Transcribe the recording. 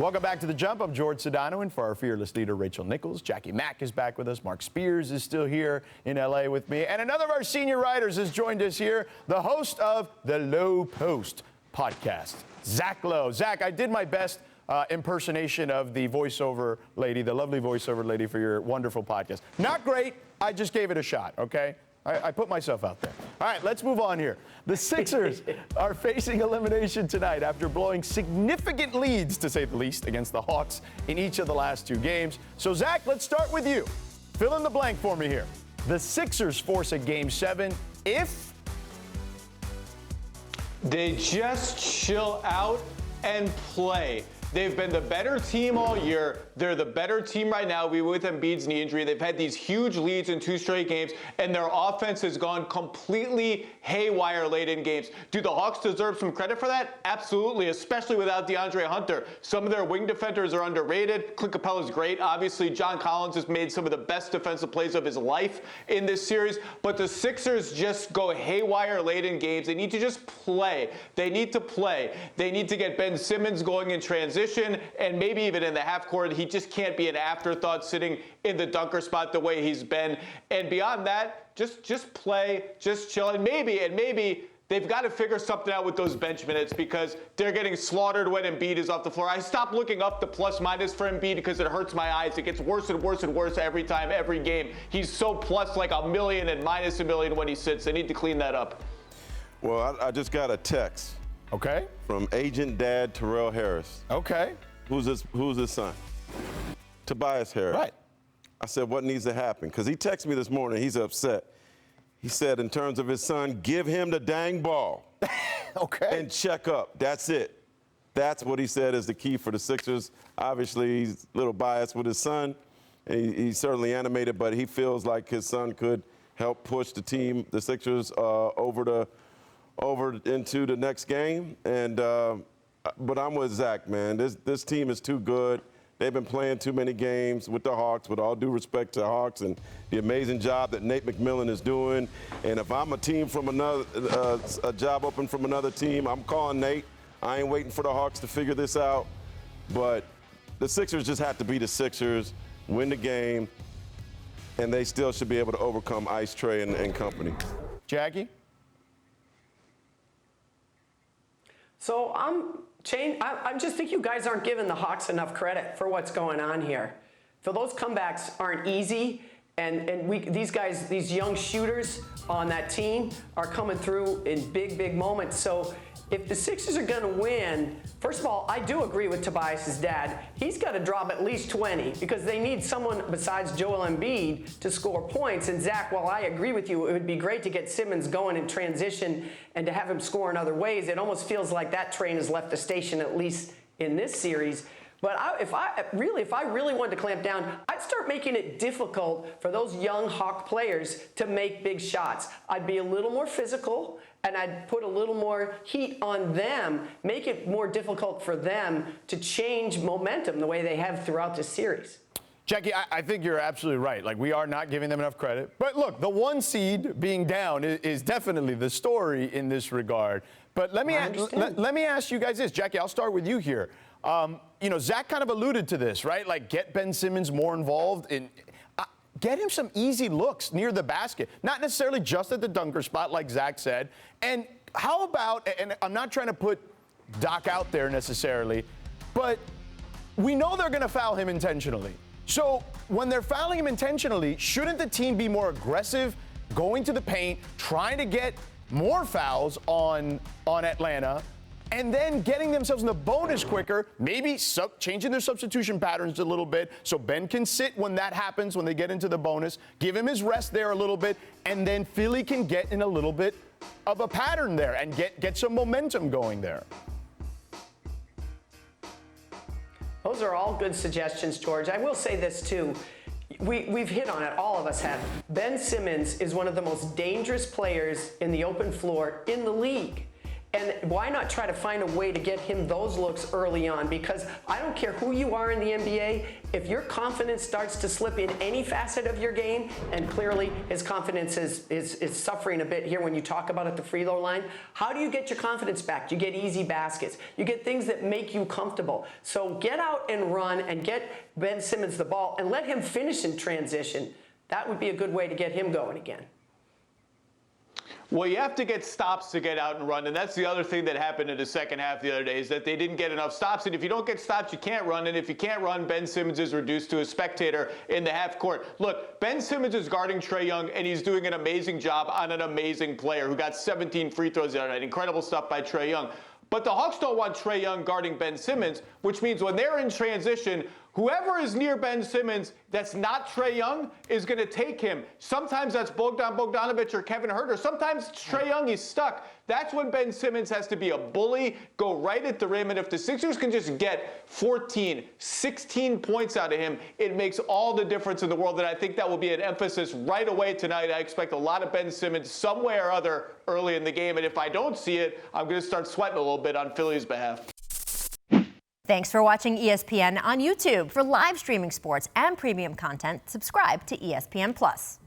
Welcome back to The Jump. I'm George Sedano, and for our fearless leader, Rachel Nichols. Jackie Mack is back with us. Mark Spears is still here in L.A. with me. And another of our senior writers has joined us here, the host of the Lowe Post podcast, Zach Lowe. Zach, I did my best impersonation of the voiceover lady, the lovely voiceover lady for your wonderful podcast. Not great. I just gave it a shot, okay? I put myself out there. All right, let's move on here. The Sixers are facing elimination tonight after blowing significant leads, to say the least, against the Hawks in each of the last two games. So, Zach, let's start with you. Fill in the blank for me here. The Sixers force a Game 7 if they just chill out and play. They've been the better team all year. They're the better team right now. We were with Embiid's knee injury. They've had these huge leads in 2 straight games, and their offense has gone completely haywire late in games. Do the Hawks deserve some credit for that? Absolutely, especially without DeAndre Hunter. Some of their wing defenders are underrated. Clint Capella's great. Obviously, John Collins has made some of the best defensive plays of his life in this series. But the Sixers just go haywire late in games. They need to just play. They need to play. They need to get Ben Simmons going in transition. And maybe even in the half court, he just can't be an afterthought sitting in the dunker spot the way he's been. And beyond that, just play, just chill, and maybe they've got to figure something out with those bench minutes because they're getting slaughtered when Embiid is off the floor. I stopped looking up the plus minus for Embiid because it hurts my eyes. It gets worse and worse and worse every time, every game. He's so plus like a million and minus a million when he sits. They need to clean that up. Well, I just got a text. Okay. From agent dad Terrell Harris. Okay. Who's his son? Tobias Harris. Right. I said, what needs to happen? Because he texted me this morning. He's upset. He said, in terms of his son, give him the dang ball. Okay. And check up. That's it. That's what he said is the key for the Sixers. Obviously, he's a little biased with his son. And he's certainly animated, but he feels like his son could help push the team, the Sixers, over into the next game. And but I'm with Zach, man. This team is too good. They've been playing too many games with the Hawks, with all due respect to the Hawks and the amazing job that Nate McMillan is doing. And if I'm a team from another, a job open from another team, I'm calling Nate. I ain't waiting for the Hawks to figure this out. But the Sixers just have to be the Sixers, win the game, and they still should be able to overcome Ice Trae and company. Jackie? So I just think you guys aren't giving the Hawks enough credit for what's going on here. So those comebacks aren't easy, and these young shooters on that team are coming through in big moments. So if the Sixers are going to win, first of all, I do agree with Tobias's dad. He's got to drop at least 20 because they need someone besides Joel Embiid to score points. And Zach, while I agree with you, it would be great to get Simmons going in transition and to have him score in other ways. It almost feels like that train has left the station, at least in this series. But if I really wanted to clamp down, I'd start making it difficult for those young Hawk players to make big shots. I'd be a little more physical, and I'd put a little more heat on them, make it more difficult for them to change momentum the way they have throughout the series. Jackie, I think you're absolutely right. Like, we are not giving them enough credit. But look, the 1 seed being down is definitely the story in this regard. But let me ask you guys this. Jackie, I'll start with you here. Zach kind of alluded to this, right? Like, get Ben Simmons more involved in get him some easy looks near the basket, not necessarily just at the dunker spot, like Zach said. And how about, and I'm not trying to put Doc out there necessarily, but we know they're going to foul him intentionally. So when they're fouling him intentionally, shouldn't the team be more aggressive, going to the paint, trying to get more fouls on Atlanta, and then getting themselves in the bonus quicker, maybe changing their substitution patterns a little bit so Ben can sit when that happens, when they get into the bonus, give him his rest there a little bit, and then Philly can get in a little bit of a pattern there and get some momentum going there. Those are all good suggestions, George. I will say this, too. We've hit on it, all of us have. Ben Simmons is one of the most dangerous players in the open floor in the league. And why not try to find a way to get him those looks early on? Because I don't care who you are in the NBA, if your confidence starts to slip in any facet of your game, and clearly his confidence is suffering a bit here when you talk about at the free throw line, how do you get your confidence back? You get easy baskets. You get things that make you comfortable. So get out and run and get Ben Simmons the ball and let him finish in transition. That would be a good way to get him going again. Well, you have to get stops to get out and run, and that's the other thing that happened in the second half the other day is that they didn't get enough stops, and if you don't get stops, you can't run, and if you can't run, Ben Simmons is reduced to a spectator in the half court. Look, Ben Simmons is guarding Trae Young, and he's doing an amazing job on an amazing player who got 17 free throws the other night. Incredible stuff by Trae Young. But the Hawks don't want Trae Young guarding Ben Simmons, which means when they're in transition, whoever is near Ben Simmons that's not Trae Young is going to take him. Sometimes that's Bogdan Bogdanovic or Kevin Huerter. Sometimes Trae Young is stuck. That's when Ben Simmons has to be a bully, go right at the rim. And if the Sixers can just get 14, 16 points out of him, it makes all the difference in the world. And I think that will be an emphasis right away tonight. I expect a lot of Ben Simmons some way or other early in the game. And if I don't see it, I'm going to start sweating a little bit on Philly's behalf. Thanks for watching ESPN on YouTube. For live streaming sports and premium content, subscribe to ESPN+.